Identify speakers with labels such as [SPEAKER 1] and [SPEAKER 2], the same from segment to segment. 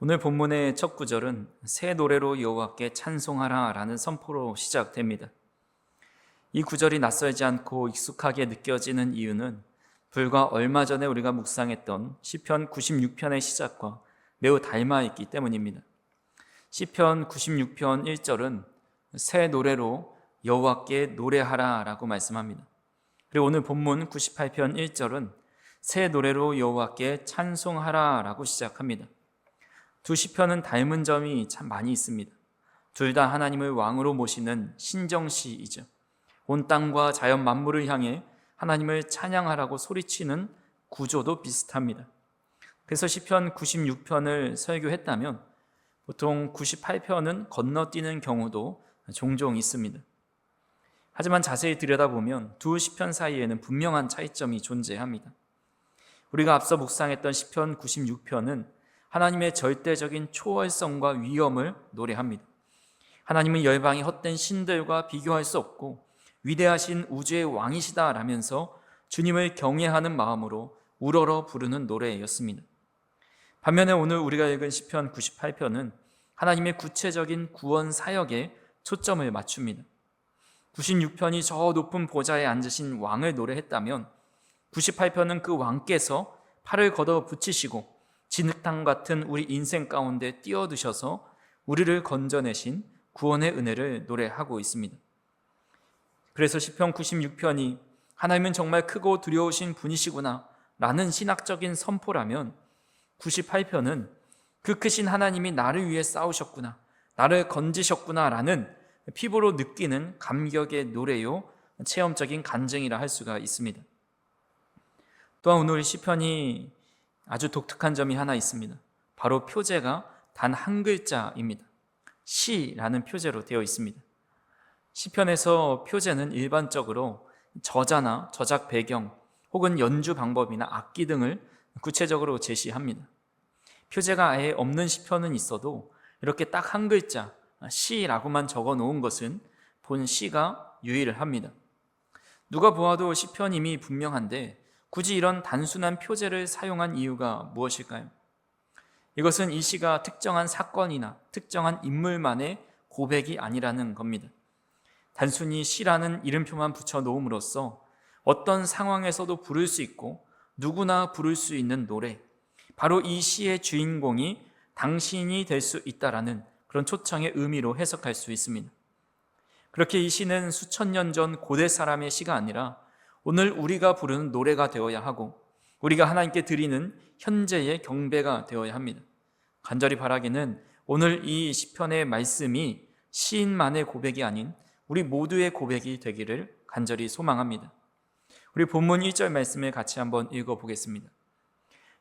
[SPEAKER 1] 오늘 본문의 첫 구절은 새 노래로 여호와께 찬송하라 라는 선포로 시작됩니다. 이 구절이 낯설지 않고 익숙하게 느껴지는 이유는 불과 얼마 전에 우리가 묵상했던 시편 96편의 시작과 매우 닮아 있기 때문입니다. 시편 96편 1절은 새 노래로 여호와께 노래하라 라고 말씀합니다. 그리고 오늘 본문 98편 1절은 새 노래로 여호와께 찬송하라 라고 시작합니다. 두 시편은 닮은 점이 참 많이 있습니다. 둘 다 하나님을 왕으로 모시는 신정시이죠. 온 땅과 자연 만물을 향해 하나님을 찬양하라고 소리치는 구조도 비슷합니다. 그래서 시편 96편을 설교했다면 보통 98편은 건너뛰는 경우도 종종 있습니다. 하지만 자세히 들여다보면 두 시편 사이에는 분명한 차이점이 존재합니다. 우리가 앞서 묵상했던 시편 96편은 하나님의 절대적인 초월성과 위엄을 노래합니다. 하나님은 열방이 헛된 신들과 비교할 수 없고 위대하신 우주의 왕이시다라면서 주님을 경외하는 마음으로 우러러 부르는 노래였습니다. 반면에 오늘 우리가 읽은 시편 98편은 하나님의 구체적인 구원 사역에 초점을 맞춥니다. 96편이 저 높은 보좌에 앉으신 왕을 노래했다면 98편은 그 왕께서 팔을 걷어 붙이시고 진흙탕 같은 우리 인생 가운데 뛰어드셔서 우리를 건져내신 구원의 은혜를 노래하고 있습니다. 그래서 시편 96편이 하나님은 정말 크고 두려우신 분이시구나 라는 신학적인 선포라면 98편은 그 크신 하나님이 나를 위해 싸우셨구나, 나를 건지셨구나 라는 피부로 느끼는 감격의 노래요, 체험적인 간증이라 할 수가 있습니다. 또한 오늘 시편이 아주 독특한 점이 하나 있습니다. 바로 표제가 단 한 글자입니다. 시라는 표제로 되어 있습니다. 시편에서 표제는 일반적으로 저자나 저작 배경 혹은 연주 방법이나 악기 등을 구체적으로 제시합니다. 표제가 아예 없는 시편은 있어도 이렇게 딱 한 글자 시라고만 적어 놓은 것은 본 시가 유일합니다. 누가 보아도 시편임이 분명한데 굳이 이런 단순한 표제를 사용한 이유가 무엇일까요? 이것은 이 시가 특정한 사건이나 특정한 인물만의 고백이 아니라는 겁니다. 단순히 시라는 이름표만 붙여 놓음으로써 어떤 상황에서도 부를 수 있고 누구나 부를 수 있는 노래, 바로 이 시의 주인공이 당신이 될 수 있다라는 그런 초청의 의미로 해석할 수 있습니다. 그렇게 이 시는 수천 년 전 고대 사람의 시가 아니라 오늘 우리가 부르는 노래가 되어야 하고 우리가 하나님께 드리는 현재의 경배가 되어야 합니다. 간절히 바라기는 오늘 이 시편의 말씀이 시인만의 고백이 아닌 우리 모두의 고백이 되기를 간절히 소망합니다. 우리 본문 1절 말씀을 같이 한번 읽어보겠습니다.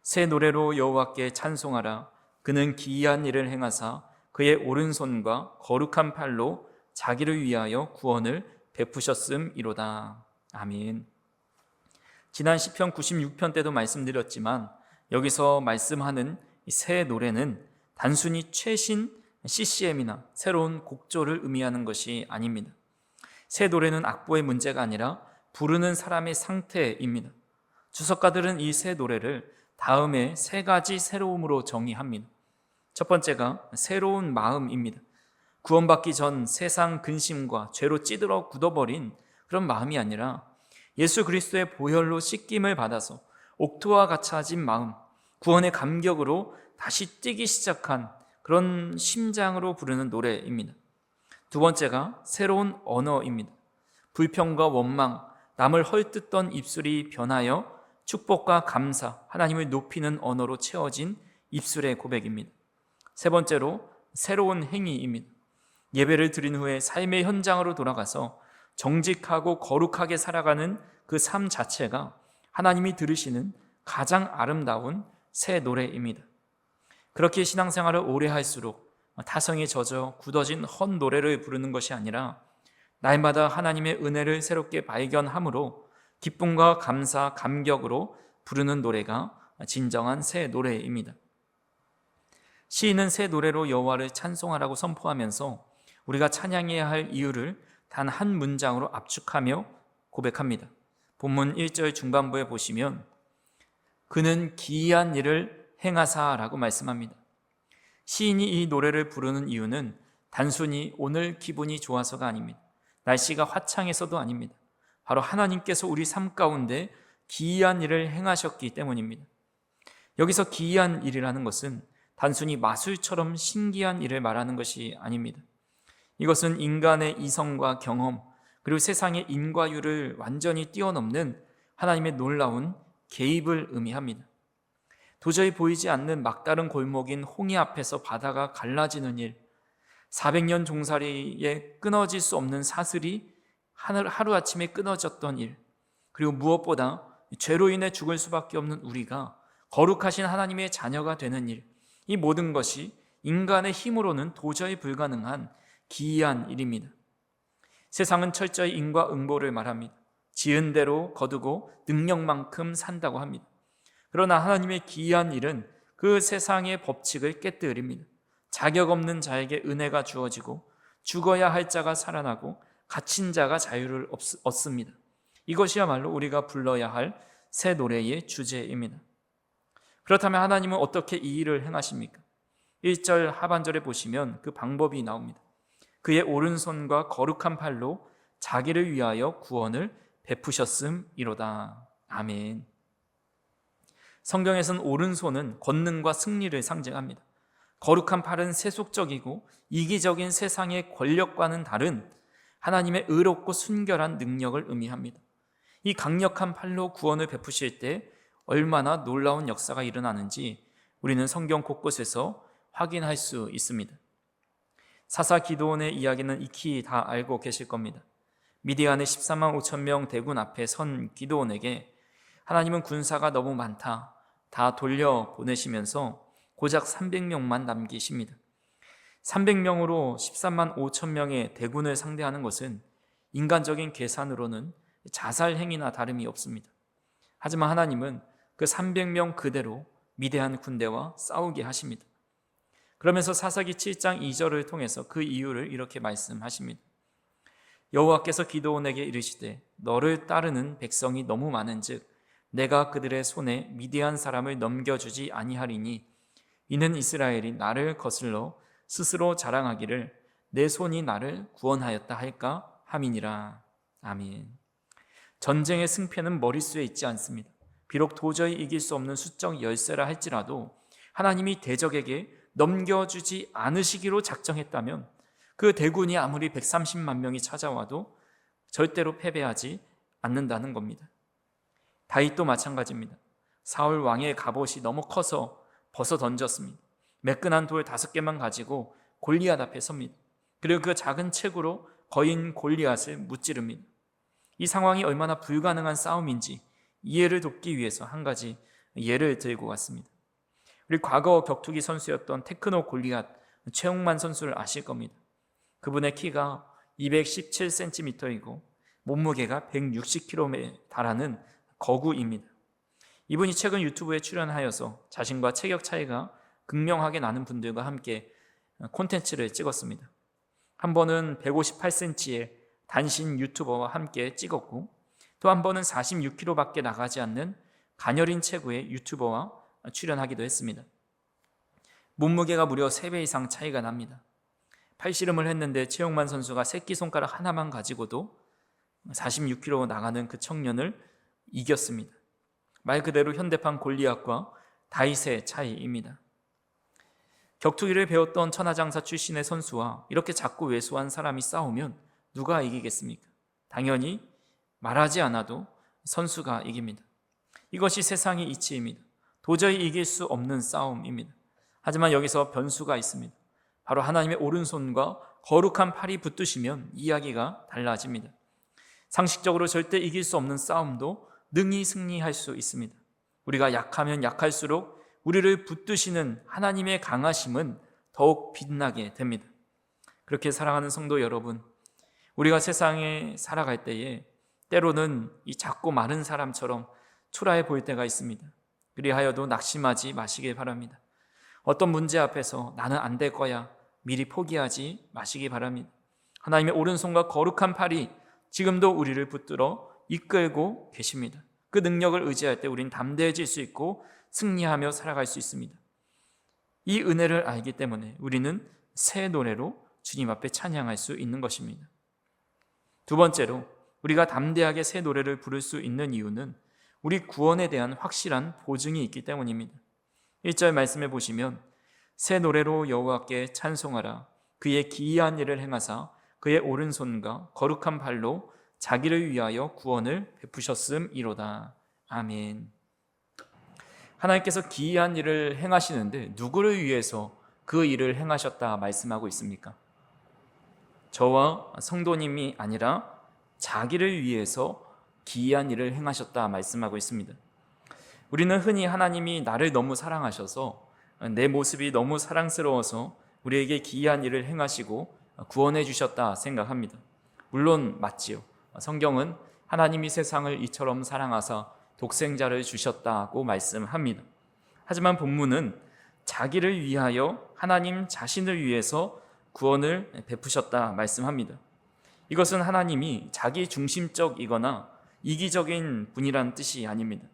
[SPEAKER 1] 새 노래로 여호와께 찬송하라. 그는 기이한 일을 행하사 그의 오른손과 거룩한 팔로 자기를 위하여 구원을 베푸셨음이로다. 아멘. 지난 시편 96편 때도 말씀드렸지만 여기서 말씀하는 새 노래는 단순히 최신 CCM이나 새로운 곡조를 의미하는 것이 아닙니다. 새 노래는 악보의 문제가 아니라 부르는 사람의 상태입니다. 주석가들은 이 새 노래를 다음에 세 가지 새로움으로 정의합니다. 첫 번째가 새로운 마음입니다. 구원받기 전 세상 근심과 죄로 찌들어 굳어버린 그런 마음이 아니라 예수 그리스도의 보혈로 씻김을 받아서 옥토와 같아진 마음, 구원의 감격으로 다시 뛰기 시작한 그런 심장으로 부르는 노래입니다. 두 번째가 새로운 언어입니다. 불평과 원망, 남을 헐뜯던 입술이 변하여 축복과 감사, 하나님을 높이는 언어로 채워진 입술의 고백입니다. 세 번째로 새로운 행위입니다. 예배를 드린 후에 삶의 현장으로 돌아가서 정직하고 거룩하게 살아가는 그 삶 자체가 하나님이 들으시는 가장 아름다운 새 노래입니다. 그렇게 신앙생활을 오래 할수록 타성에 젖어 굳어진 헛 노래를 부르는 것이 아니라 날마다 하나님의 은혜를 새롭게 발견함으로 기쁨과 감사, 감격으로 부르는 노래가 진정한 새 노래입니다. 시인은 새 노래로 여호와를 찬송하라고 선포하면서 우리가 찬양해야 할 이유를 단 한 문장으로 압축하며 고백합니다. 본문 1절 중반부에 보시면 그는 기이한 일을 행하사라고 말씀합니다. 시인이 이 노래를 부르는 이유는 단순히 오늘 기분이 좋아서가 아닙니다. 날씨가 화창해서도 아닙니다. 바로 하나님께서 우리 삶 가운데 기이한 일을 행하셨기 때문입니다. 여기서 기이한 일이라는 것은 단순히 마술처럼 신기한 일을 말하는 것이 아닙니다. 이것은 인간의 이성과 경험, 그리고 세상의 인과율을 완전히 뛰어넘는 하나님의 놀라운 개입을 의미합니다. 도저히 보이지 않는 막다른 골목인 홍해 앞에서 바다가 갈라지는 일, 400년 종살이에 끊어질 수 없는 사슬이 하루아침에 끊어졌던 일, 그리고 무엇보다 죄로 인해 죽을 수밖에 없는 우리가 거룩하신 하나님의 자녀가 되는 일, 이 모든 것이 인간의 힘으로는 도저히 불가능한 기이한 일입니다. 세상은 철저히 인과응보를 말합니다. 지은 대로 거두고 능력만큼 산다고 합니다. 그러나 하나님의 기이한 일은 그 세상의 법칙을 깨뜨립니다. 자격 없는 자에게 은혜가 주어지고 죽어야 할 자가 살아나고 갇힌 자가 자유를 얻습니다. 이것이야말로 우리가 불러야 할 새 노래의 주제입니다. 그렇다면 하나님은 어떻게 이 일을 행하십니까? 1절 하반절에 보시면 그 방법이 나옵니다. 그의 오른손과 거룩한 팔로 자기를 위하여 구원을 베푸셨음이로다. 아멘. 성경에서는 오른손은 권능과 승리를 상징합니다. 거룩한 팔은 세속적이고 이기적인 세상의 권력과는 다른 하나님의 의롭고 순결한 능력을 의미합니다. 이 강력한 팔로 구원을 베푸실 때 얼마나 놀라운 역사가 일어나는지 우리는 성경 곳곳에서 확인할 수 있습니다. 사사 기드온의 이야기는 익히 다 알고 계실 겁니다. 미디안의 14만 5천 명 대군 앞에 선 기드온에게 하나님은 군사가 너무 많다, 다 돌려보내시면서 고작 300명만 남기십니다. 300명으로 13만 5천 명의 대군을 상대하는 것은 인간적인 계산으로는 자살 행위나 다름이 없습니다. 하지만 하나님은 그 300명 그대로 미대한 군대와 싸우게 하십니다. 그러면서 사사기 7장 2절을 통해서 그 이유를 이렇게 말씀하십니다. 여호와께서 기드온에게 이르시되 너를 따르는 백성이 너무 많은즉 내가 그들의 손에 미디안 사람을 넘겨주지 아니하리니 이는 이스라엘이 나를 거슬러 스스로 자랑하기를 내 손이 나를 구원하였다 할까 함이니라. 아멘. 전쟁의 승패는 머릿수에 있지 않습니다. 비록 도저히 이길 수 없는 수적 열세라 할지라도 하나님이 대적에게 넘겨주지 않으시기로 작정했다면 그 대군이 아무리 130만 명이 찾아와도 절대로 패배하지 않는다는 겁니다. 다윗도 마찬가지입니다. 사울 왕의 갑옷이 너무 커서 벗어 던졌습니다. 매끈한 돌 5개만 가지고 골리앗 앞에 섭니다. 그리고 그 작은 책으로 거인 골리앗을 무찌릅니다. 이 상황이 얼마나 불가능한 싸움인지 이해를 돕기 위해서 한 가지 예를 들고 왔습니다. 우리 과거 격투기 선수였던 테크노 골리앗 최홍만 선수를 아실 겁니다. 그분의 키가 217cm이고 몸무게가 160kg에 달하는 거구입니다. 이분이 최근 유튜브에 출연하여서 자신과 체격 차이가 극명하게 나는 분들과 함께 콘텐츠를 찍었습니다. 한 번은 158cm의 단신 유튜버와 함께 찍었고 또 한 번은 46kg밖에 나가지 않는 가녀린 체구의 유튜버와 출연하기도 했습니다. 몸무게가 무려 3배 이상 차이가 납니다. 팔씨름을 했는데 최용만 선수가 새끼손가락 하나만 가지고도 46kg 나가는 그 청년을 이겼습니다. 말 그대로 현대판 골리앗과 다윗의 차이입니다. 격투기를 배웠던 천하장사 출신의 선수와 이렇게 작고 왜소한 사람이 싸우면 누가 이기겠습니까? 당연히 말하지 않아도 선수가 이깁니다. 이것이 세상의 이치입니다. 도저히 이길 수 없는 싸움입니다. 하지만 여기서 변수가 있습니다. 바로 하나님의 오른손과 거룩한 팔이 붙으시면 이야기가 달라집니다. 상식적으로 절대 이길 수 없는 싸움도 능히 승리할 수 있습니다. 우리가 약하면 약할수록 우리를 붙드시는 하나님의 강하심은 더욱 빛나게 됩니다. 그렇게 사랑하는 성도 여러분, 우리가 세상에 살아갈 때에 때로는 이 작고 마른 사람처럼 초라해 보일 때가 있습니다. 그리하여도 낙심하지 마시길 바랍니다. 어떤 문제 앞에서 나는 안 될 거야 미리 포기하지 마시기 바랍니다. 하나님의 오른손과 거룩한 팔이 지금도 우리를 붙들어 이끌고 계십니다. 그 능력을 의지할 때 우린 담대해질 수 있고 승리하며 살아갈 수 있습니다. 이 은혜를 알기 때문에 우리는 새 노래로 주님 앞에 찬양할 수 있는 것입니다. 두 번째로 우리가 담대하게 새 노래를 부를 수 있는 이유는 우리 구원에 대한 확실한 보증이 있기 때문입니다. 1절 말씀해 보시면 새 노래로 여호와께 찬송하라. 그의 기이한 일을 행하사 그의 오른손과 거룩한 발로 자기를 위하여 구원을 베푸셨음이로다. 아멘. 하나님께서 기이한 일을 행하시는데 누구를 위해서 그 일을 행하셨다 말씀하고 있습니까? 저와 성도님이 아니라 자기를 위해서 기이한 일을 행하셨다 말씀하고 있습니다. 우리는 흔히 하나님이 나를 너무 사랑하셔서 내 모습이 너무 사랑스러워서 우리에게 기이한 일을 행하시고 구원해 주셨다 생각합니다. 물론 맞지요. 성경은 하나님이 세상을 이처럼 사랑하사 독생자를 주셨다고 말씀합니다. 하지만 본문은 자기를 위하여 하나님 자신을 위해서 구원을 베푸셨다 말씀합니다. 이것은 하나님이 자기 중심적이거나 이기적인 분이란 뜻이 아닙니다.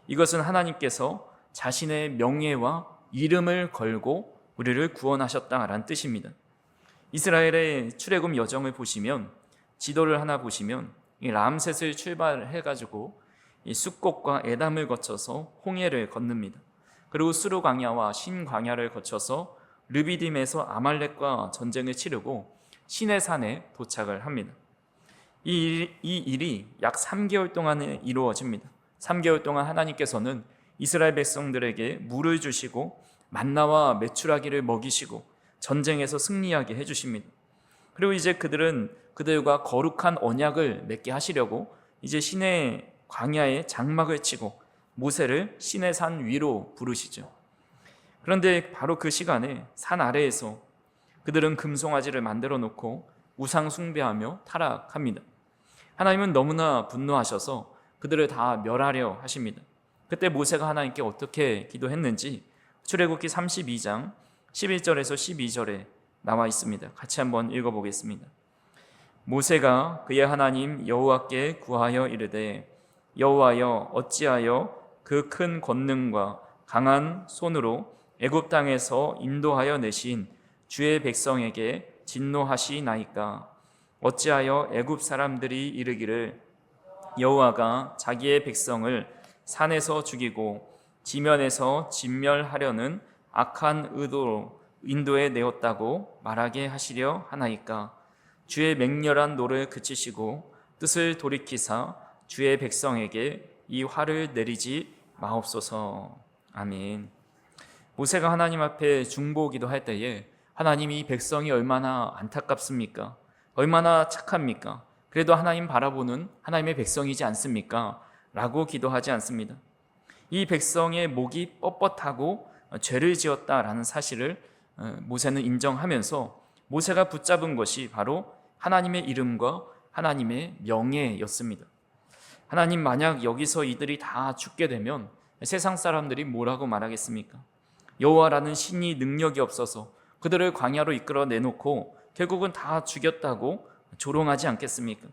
[SPEAKER 1] 이것은 하나님께서 자신의 명예와 이름을 걸고 우리를 구원하셨다라는 뜻입니다. 이스라엘의 출애굽 여정을 보시면 지도를 하나 보시면 이 람셋을 출발해가지고 이 숫꽃과 에담을 거쳐서 홍해를 건넙니다. 그리고 수르 광야와 신 광야를 거쳐서 르비딤에서 아말렉과 전쟁을 치르고 시내산에 도착을 합니다. 이 일이 약 3개월 동안에 이루어집니다. 3개월 동안 하나님께서는 이스라엘 백성들에게 물을 주시고 만나와 메추라기를 먹이시고 전쟁에서 승리하게 해주십니다. 그리고 이제 그들은 그들과 거룩한 언약을 맺게 하시려고 이제 시내 광야에 장막을 치고 모세를 시내산 위로 부르시죠. 그런데 바로 그 시간에 산 아래에서 그들은 금송아지를 만들어 놓고 우상 숭배하며 타락합니다. 하나님은 너무나 분노하셔서 그들을 다 멸하려 하십니다. 그때 모세가 하나님께 어떻게 기도했는지 출애굽기 32장 11절에서 12절에 나와 있습니다. 같이 한번 읽어보겠습니다. 모세가 그의 하나님 여호와께 구하여 이르되 여호와여 어찌하여 그 큰 권능과 강한 손으로 애굽 땅에서 인도하여 내신 주의 백성에게 진노하시나이까. 어찌하여 애굽 사람들이 이르기를 여호와가 자기의 백성을 산에서 죽이고 지면에서 진멸하려는 악한 의도로 인도에 내었다고 말하게 하시려 하나이까. 주의 맹렬한 노를 그치시고 뜻을 돌이키사 주의 백성에게 이 화를 내리지 마옵소서. 아멘. 모세가 하나님 앞에 중보기도할 때에 하나님이 이 백성이 얼마나 안타깝습니까? 얼마나 착합니까? 그래도 하나님 바라보는 하나님의 백성이지 않습니까? 라고 기도하지 않습니다. 이 백성의 목이 뻣뻣하고 죄를 지었다라는 사실을 모세는 인정하면서 모세가 붙잡은 것이 바로 하나님의 이름과 하나님의 명예였습니다. 하나님, 만약 여기서 이들이 다 죽게 되면 세상 사람들이 뭐라고 말하겠습니까? 여호와라는 신이 능력이 없어서 그들을 광야로 이끌어 내놓고 결국은 다 죽였다고 조롱하지 않겠습니까?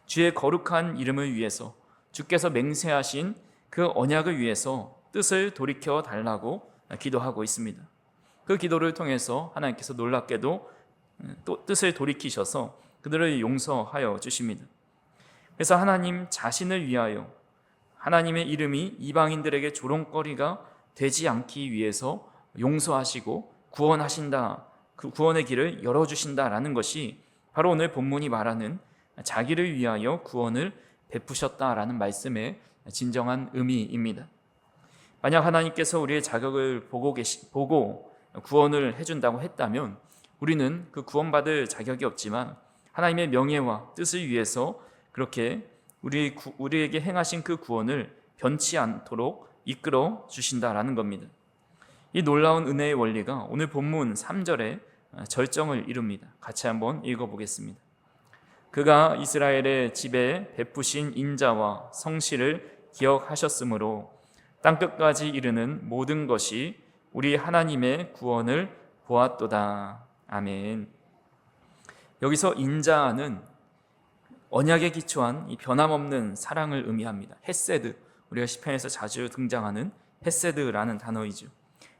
[SPEAKER 1] 주의 거룩한 이름을 위해서 주께서 맹세하신 그 언약을 위해서 뜻을 돌이켜 달라고 기도하고 있습니다. 그 기도를 통해서 하나님께서 놀랍게도 또 뜻을 돌이키셔서 그들을 용서하여 주십니다. 그래서 하나님 자신을 위하여 하나님의 이름이 이방인들에게 조롱거리가 되지 않기 위해서 용서하시고 구원하신다, 그 구원의 길을 열어주신다라는 것이 바로 오늘 본문이 말하는 자기를 위하여 구원을 베푸셨다라는 말씀의 진정한 의미입니다. 만약 하나님께서 우리의 자격을 보고 구원을 해준다고 했다면 우리는 그 구원받을 자격이 없지만 하나님의 명예와 뜻을 위해서 그렇게 우리에게 행하신 그 구원을 변치 않도록 이끌어 주신다라는 겁니다. 이 놀라운 은혜의 원리가 오늘 본문 3절에 절정을 이룹니다. 같이 한번 읽어보겠습니다. 그가 이스라엘의 집에 베푸신 인자와 성실을 기억하셨으므로 땅끝까지 이르는 모든 것이 우리 하나님의 구원을 보았도다. 아멘. 여기서 인자는 언약에 기초한 이 변함없는 사랑을 의미합니다. 헤세드, 우리가 시편에서 자주 등장하는 헤세드라는 단어이죠.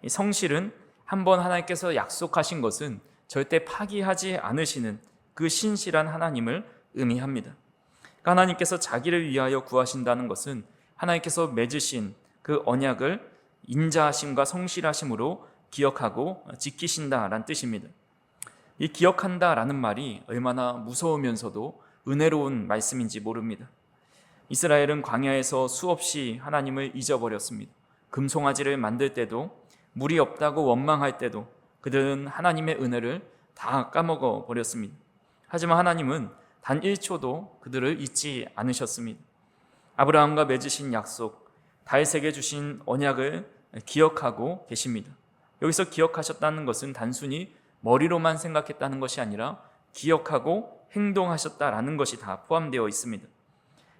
[SPEAKER 1] 이 성실은 한번 하나님께서 약속하신 것은 절대 파기하지 않으시는 그 신실한 하나님을 의미합니다. 그러니까 하나님께서 자기를 위하여 구하신다는 것은 하나님께서 맺으신 그 언약을 인자하심과 성실하심으로 기억하고 지키신다라는 뜻입니다. 이 기억한다라는 말이 얼마나 무서우면서도 은혜로운 말씀인지 모릅니다. 이스라엘은 광야에서 수없이 하나님을 잊어버렸습니다. 금송아지를 만들 때도, 물이 없다고 원망할 때도 그들은 하나님의 은혜를 다 까먹어 버렸습니다. 하지만 하나님은 단 1초도 그들을 잊지 않으셨습니다. 아브라함과 맺으신 약속, 다윗에게 주신 언약을 기억하고 계십니다. 여기서 기억하셨다는 것은 단순히 머리로만 생각했다는 것이 아니라 기억하고 행동하셨다라는 것이 다 포함되어 있습니다.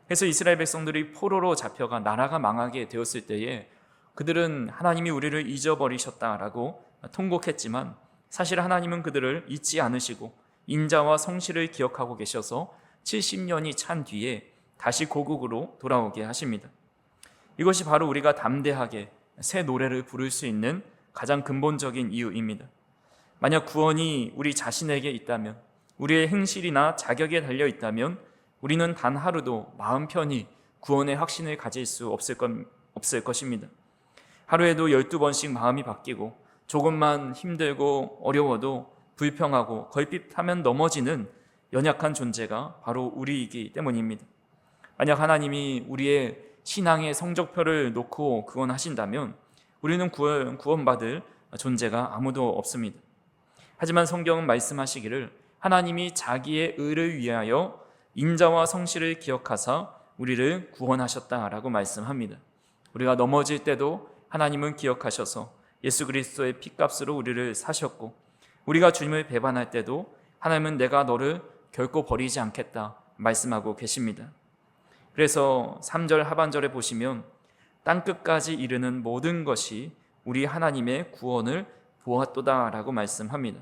[SPEAKER 1] 그래서 이스라엘 백성들이 포로로 잡혀가 나라가 망하게 되었을 때에 그들은 하나님이 우리를 잊어버리셨다라고 통곡했지만 사실 하나님은 그들을 잊지 않으시고 인자와 성실을 기억하고 계셔서 70년이 찬 뒤에 다시 고국으로 돌아오게 하십니다. 이것이 바로 우리가 담대하게 새 노래를 부를 수 있는 가장 근본적인 이유입니다. 만약 구원이 우리 자신에게 있다면, 우리의 행실이나 자격에 달려 있다면 우리는 단 하루도 마음 편히 구원의 확신을 가질 수 없을 것입니다. 하루에도 12번씩 마음이 바뀌고 조금만 힘들고 어려워도 불평하고 걸핏하면 넘어지는 연약한 존재가 바로 우리이기 때문입니다. 만약 하나님이 우리의 신앙의 성적표를 놓고 구원하신다면 우리는 구원받을 존재가 아무도 없습니다. 하지만 성경은 말씀하시기를 하나님이 자기의 의를 위하여 인자와 성실을 기억하사 우리를 구원하셨다라고 말씀합니다. 우리가 넘어질 때도 하나님은 기억하셔서 예수 그리스도의 피값으로 우리를 사셨고, 우리가 주님을 배반할 때도 하나님은 내가 너를 결코 버리지 않겠다 말씀하고 계십니다. 그래서 3절 하반절에 보시면 땅끝까지 이르는 모든 것이 우리 하나님의 구원을 보았도다라고 말씀합니다.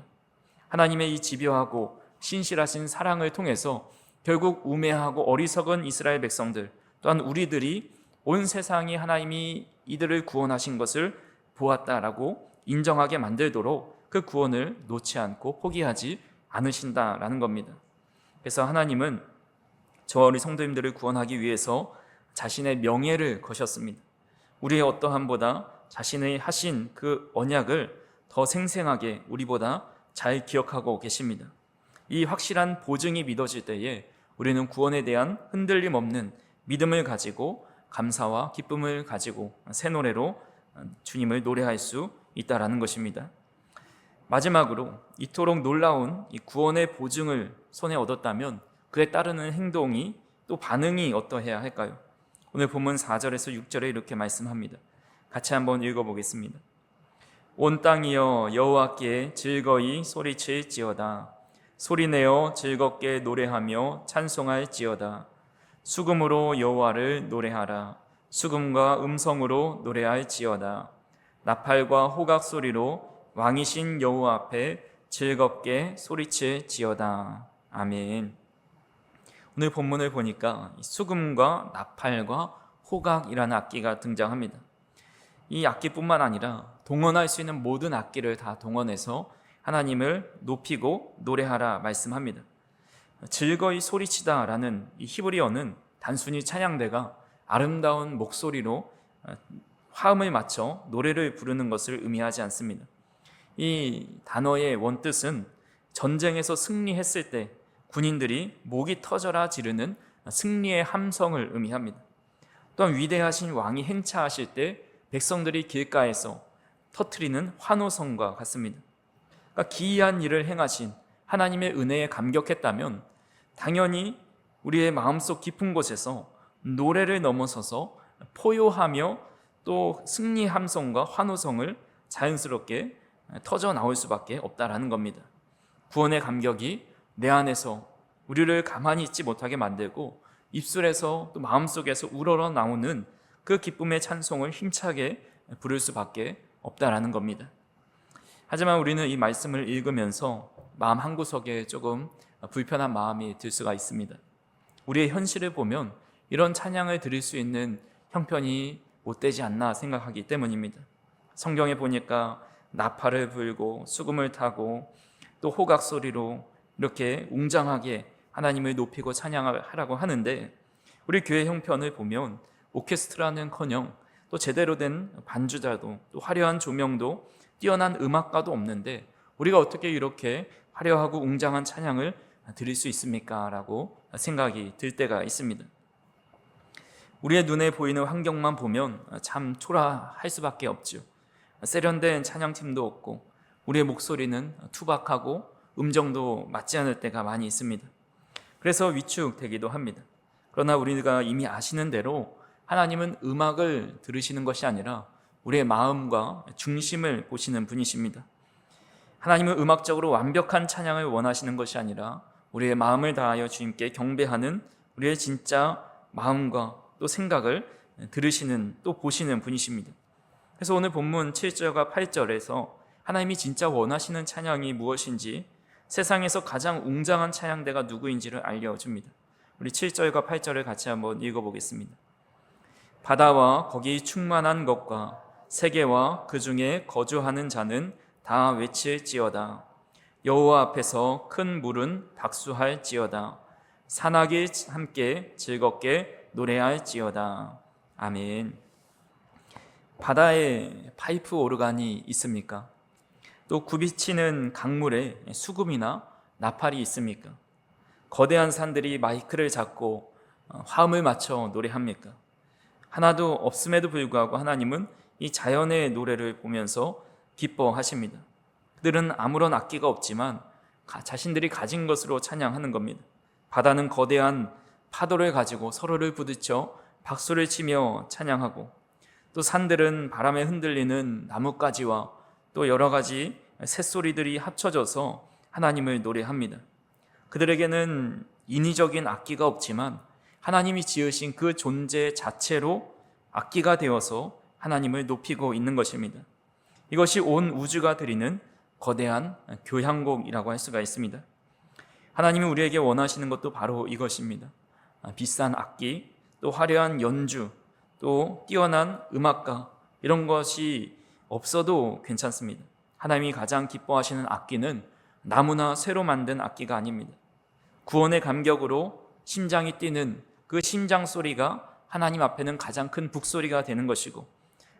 [SPEAKER 1] 하나님의 이 집요하고 신실하신 사랑을 통해서 결국 우매하고 어리석은 이스라엘 백성들, 또한 우리들이 온 세상이 하나님이 이들을 구원하신 것을 보았다라고 인정하게 만들도록 그 구원을 놓지 않고 포기하지 않으신다라는 겁니다. 그래서 하나님은 저와 우리 성도님들을 구원하기 위해서 자신의 명예를 거셨습니다. 우리의 어떠함보다 자신의 하신 그 언약을 더 생생하게 우리보다 잘 기억하고 계십니다. 이 확실한 보증이 믿어질 때에 우리는 구원에 대한 흔들림 없는 믿음을 가지고 감사와 기쁨을 가지고 새 노래로 주님을 노래할 수 있다라는 것입니다. 마지막으로 이토록 놀라운 이 구원의 보증을 손에 얻었다면 그에 따르는 행동이 또 반응이 어떠해야 할까요? 오늘 본문 4절에서 6절에 이렇게 말씀합니다. 같이 한번 읽어보겠습니다. 온 땅이여 여호와께 즐거이 소리칠지어다. 소리내어 즐겁게 노래하며 찬송할지어다. 수금으로 여호와를 노래하라. 수금과 음성으로 노래할지어다. 나팔과 호각 소리로 왕이신 여호와 앞에 즐겁게 소리칠지어다. 아멘. 오늘 본문을 보니까 수금과 나팔과 호각이라는 악기가 등장합니다. 이 악기뿐만 아니라 동원할 수 있는 모든 악기를 다 동원해서 하나님을 높이고 노래하라 말씀합니다. 즐거이 소리치다라는 이 히브리어는 단순히 찬양대가 아름다운 목소리로 화음을 맞춰 노래를 부르는 것을 의미하지 않습니다. 이 단어의 원뜻은 전쟁에서 승리했을 때 군인들이 목이 터져라 지르는 승리의 함성을 의미합니다. 또한 위대하신 왕이 행차하실 때 백성들이 길가에서 터뜨리는 환호성과 같습니다. 그러니까 기이한 일을 행하신 하나님의 은혜에 감격했다면 당연히 우리의 마음속 깊은 곳에서 노래를 넘어서서 포효하며 또 승리 함성과 환호성을 자연스럽게 터져 나올 수밖에 없다라는 겁니다. 구원의 감격이 내 안에서 우리를 가만히 있지 못하게 만들고 입술에서 또 마음속에서 우러러 나오는 그 기쁨의 찬송을 힘차게 부를 수밖에 없다라는 겁니다. 하지만 우리는 이 말씀을 읽으면서 마음 한구석에 조금 불편한 마음이 들 수가 있습니다. 우리의 현실을 보면 이런 찬양을 드릴 수 있는 형편이 못 되지 않나 생각하기 때문입니다. 성경에 보니까 나팔을 불고 수금을 타고 또 호각 소리로 이렇게 웅장하게 하나님을 높이고 찬양하라고 하는데, 우리 교회 형편을 보면 오케스트라는커녕 또 제대로 된 반주자도 또 화려한 조명도 뛰어난 음악가도 없는데 우리가 어떻게 이렇게 화려하고 웅장한 찬양을 드릴 수 있습니까? 라고 생각이 들 때가 있습니다. 우리의 눈에 보이는 환경만 보면 참 초라할 수밖에 없죠. 세련된 찬양팀도 없고 우리의 목소리는 투박하고 음정도 맞지 않을 때가 많이 있습니다. 그래서 위축되기도 합니다. 그러나 우리가 이미 아시는 대로 하나님은 음악을 들으시는 것이 아니라 우리의 마음과 중심을 보시는 분이십니다. 하나님은 음악적으로 완벽한 찬양을 원하시는 것이 아니라 우리의 마음을 다하여 주님께 경배하는 우리의 진짜 마음과 또 생각을 들으시는 또 보시는 분이십니다. 그래서 오늘 본문 7절과 8절에서 하나님이 진짜 원하시는 찬양이 무엇인지, 세상에서 가장 웅장한 찬양대가 누구인지를 알려줍니다. 우리 7절과 8절을 같이 한번 읽어보겠습니다. 바다와 거기 충만한 것과 세계와 그 중에 거주하는 자는 다 외칠지어다. 여호와 앞에서 큰 물은 박수할지어다. 산악이 함께 즐겁게 노래할지어다. 아멘. 바다에 파이프 오르간이 있습니까? 또 굽이치는 강물에 수금이나 나팔이 있습니까? 거대한 산들이 마이크를 잡고 화음을 맞춰 노래합니까? 하나도 없음에도 불구하고 하나님은 이 자연의 노래를 보면서 기뻐하십니다. 그들은 아무런 악기가 없지만 자신들이 가진 것으로 찬양하는 겁니다. 바다는 거대한 파도를 가지고 서로를 부딪혀 박수를 치며 찬양하고, 또 산들은 바람에 흔들리는 나뭇가지와 또 여러 가지 새소리들이 합쳐져서 하나님을 노래합니다. 그들에게는 인위적인 악기가 없지만 하나님이 지으신 그 존재 자체로 악기가 되어서 하나님을 높이고 있는 것입니다. 이것이 온 우주가 드리는 거대한 교향곡이라고 할 수가 있습니다. 하나님이 우리에게 원하시는 것도 바로 이것입니다. 비싼 악기, 또 화려한 연주, 또 뛰어난 음악가, 이런 것이 없어도 괜찮습니다. 하나님이 가장 기뻐하시는 악기는 나무나 쇠로 만든 악기가 아닙니다. 구원의 감격으로 심장이 뛰는 그 심장 소리가 하나님 앞에는 가장 큰 북소리가 되는 것이고,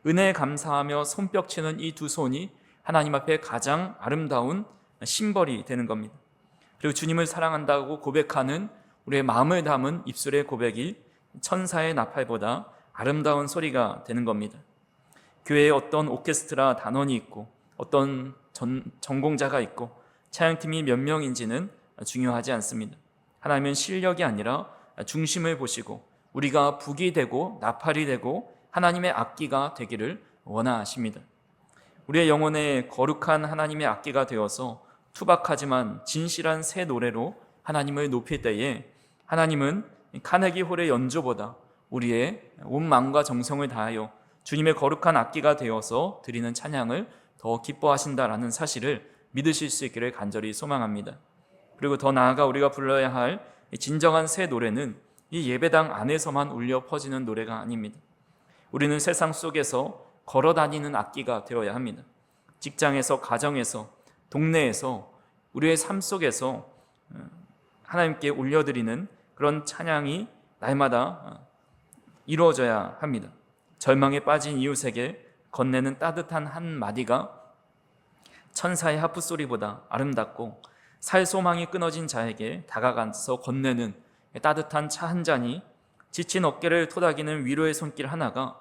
[SPEAKER 1] 은혜에 감사하며 손뼉치는 이 두 손이 하나님 앞에 가장 아름다운 심벌이 되는 겁니다. 그리고 주님을 사랑한다고 고백하는 우리의 마음을 담은 입술의 고백이 천사의 나팔보다 아름다운 소리가 되는 겁니다. 교회에 어떤 오케스트라 단원이 있고 어떤 전공자가 있고 찬양팀이 몇 명인지는 중요하지 않습니다. 하나님은 실력이 아니라 중심을 보시고 우리가 북이 되고 나팔이 되고 하나님의 악기가 되기를 원하십니다. 우리의 영혼에 거룩한 하나님의 악기가 되어서 투박하지만 진실한 새 노래로 하나님을 높일 때에 하나님은 카네기 홀의 연주보다 우리의 온 마음과 정성을 다하여 주님의 거룩한 악기가 되어서 드리는 찬양을 더 기뻐하신다라는 사실을 믿으실 수 있기를 간절히 소망합니다. 그리고 더 나아가 우리가 불러야 할 진정한 새 노래는 이 예배당 안에서만 울려 퍼지는 노래가 아닙니다. 우리는 세상 속에서 걸어 다니는 악기가 되어야 합니다. 직장에서, 가정에서, 동네에서, 우리의 삶 속에서 하나님께 올려드리는 그런 찬양이 날마다 이루어져야 합니다. 절망에 빠진 이웃에게 건네는 따뜻한 한마디가 천사의 하프 소리보다 아름답고, 살 소망이 끊어진 자에게 다가가서 건네는 따뜻한 차 한 잔이 지친 어깨를 토닥이는 위로의 손길 하나가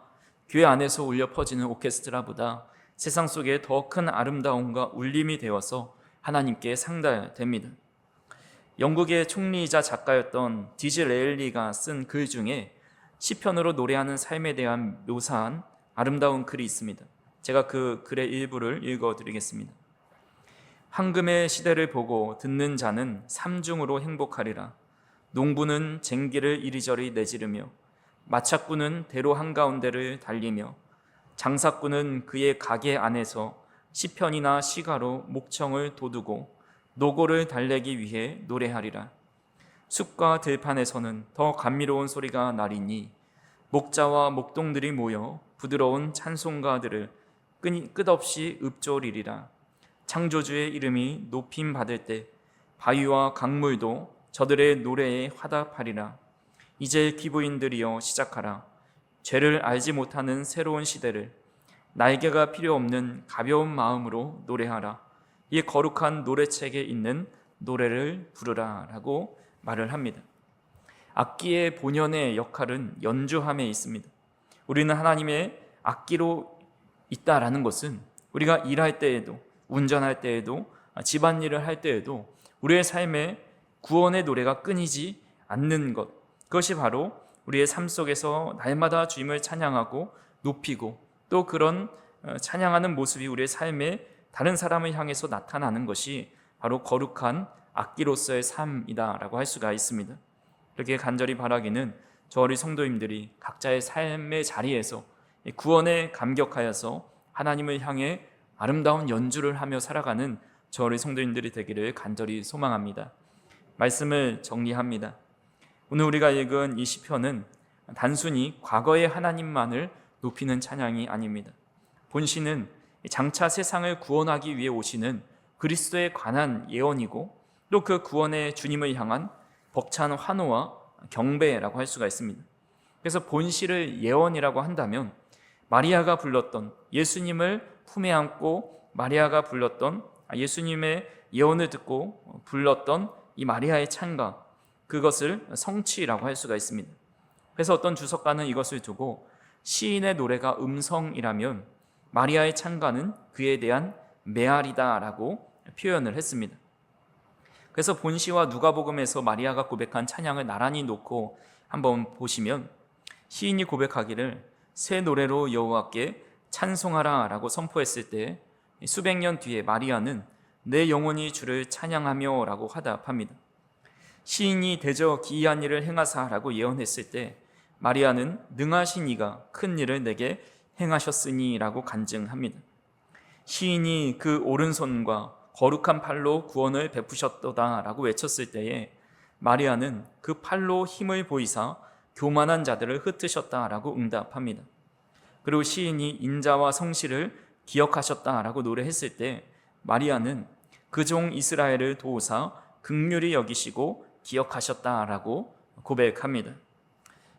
[SPEAKER 1] 교회 안에서 울려 퍼지는 오케스트라보다 세상 속에 더 큰 아름다움과 울림이 되어서 하나님께 상달됩니다. 영국의 총리이자 작가였던 디즈레일리가 쓴 글 중에 시편으로 노래하는 삶에 대한 묘사한 아름다운 글이 있습니다. 제가 그 글의 일부를 읽어드리겠습니다. 황금의 시대를 보고 듣는 자는 삼중으로 행복하리라. 농부는 쟁기를 이리저리 내지르며, 마차꾼은 대로 한가운데를 달리며, 장사꾼은 그의 가게 안에서 시편이나 시가로 목청을 돋우고 노고를 달래기 위해 노래하리라. 숲과 들판에서는 더 감미로운 소리가 나리니 목자와 목동들이 모여 부드러운 찬송가들을 끝없이 읊조리리라. 창조주의 이름이 높임 받을 때 바위와 강물도 저들의 노래에 화답하리라. 이제 기부인들이여 시작하라. 죄를 알지 못하는 새로운 시대를 날개가 필요 없는 가벼운 마음으로 노래하라. 이 거룩한 노래책에 있는 노래를 부르라 라고 말을 합니다. 악기의 본연의 역할은 연주함에 있습니다. 우리는 하나님의 악기로 있다라는 것은 우리가 일할 때에도, 운전할 때에도, 집안일을 할 때에도 우리의 삶에 구원의 노래가 끊이지 않는 것, 그것이 바로 우리의 삶 속에서 날마다 주님을 찬양하고 높이고 또 그런 찬양하는 모습이 우리의 삶에 다른 사람을 향해서 나타나는 것이 바로 거룩한 악기로서의 삶이다라고 할 수가 있습니다. 이렇게 간절히 바라기는 저 우리 성도님들이 각자의 삶의 자리에서 구원에 감격하여서 하나님을 향해 아름다운 연주를 하며 살아가는 저 우리 성도님들이 되기를 간절히 소망합니다. 말씀을 정리합니다. 오늘 우리가 읽은 이 시편은 단순히 과거의 하나님만을 높이는 찬양이 아닙니다. 본시는 장차 세상을 구원하기 위해 오시는 그리스도에 관한 예언이고 또 그 구원의 주님을 향한 벅찬 환호와 경배라고 할 수가 있습니다. 그래서 본시를 예언이라고 한다면 마리아가 불렀던 예수님을 품에 안고 마리아가 불렀던 예수님의 예언을 듣고 불렀던 이 마리아의 찬가, 그것을 성취라고 할 수가 있습니다. 그래서 어떤 주석가는 이것을 두고 시인의 노래가 음성이라면 마리아의 찬가는 그에 대한 메아리다라고 표현을 했습니다. 그래서 본시와 누가복음에서 마리아가 고백한 찬양을 나란히 놓고 한번 보시면 시인이 고백하기를 새 노래로 여호와께 찬송하라 라고 선포했을 때 수백 년 뒤에 마리아는 내 영혼이 주를 찬양하며 라고 화답합니다. 시인이 대저 기이한 일을 행하사 라고 예언했을 때 마리아는 능하신 이가 큰 일을 내게 행하셨으니 라고 간증합니다. 시인이 그 오른손과 거룩한 팔로 구원을 베푸셨도다 라고 외쳤을 때에 마리아는 그 팔로 힘을 보이사 교만한 자들을 흩으셨다 라고 응답합니다. 그리고 시인이 인자와 성실을 기억하셨다 라고 노래했을 때 마리아는 그 종 이스라엘을 도우사 긍휼히 여기시고 기억하셨다 라고 고백합니다.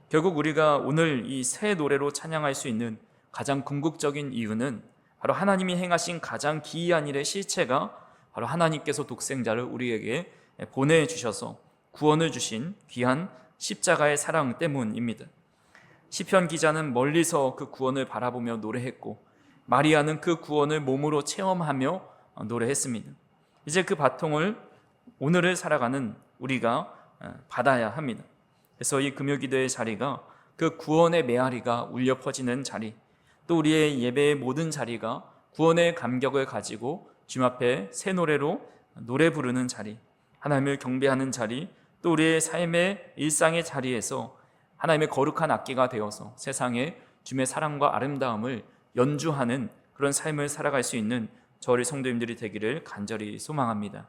[SPEAKER 1] 결국 우리가 오늘 이 새 노래로 찬양할 수 있는 가장 궁극적인 이유는 바로 하나님이 행하신 가장 기이한 일의 실체가 바로 하나님께서 독생자를 우리에게 보내주셔서 구원을 주신 귀한 십자가의 사랑 때문입니다. 시편 기자는 멀리서 그 구원을 바라보며 노래했고 마리아는 그 구원을 몸으로 체험하며 노래했습니다. 이제 그 바통을 오늘을 살아가는 우리가 받아야 합니다. 그래서 이 금요기도의 자리가 그 구원의 메아리가 울려 퍼지는 자리, 또 우리의 예배의 모든 자리가 구원의 감격을 가지고 주님 앞에 새 노래로 노래 부르는 자리, 하나님을 경배하는 자리, 또 우리의 삶의 일상의 자리에서 하나님의 거룩한 악기가 되어서 세상에 주님의 사랑과 아름다움을 연주하는 그런 삶을 살아갈 수 있는 저희 성도님들이 되기를 간절히 소망합니다.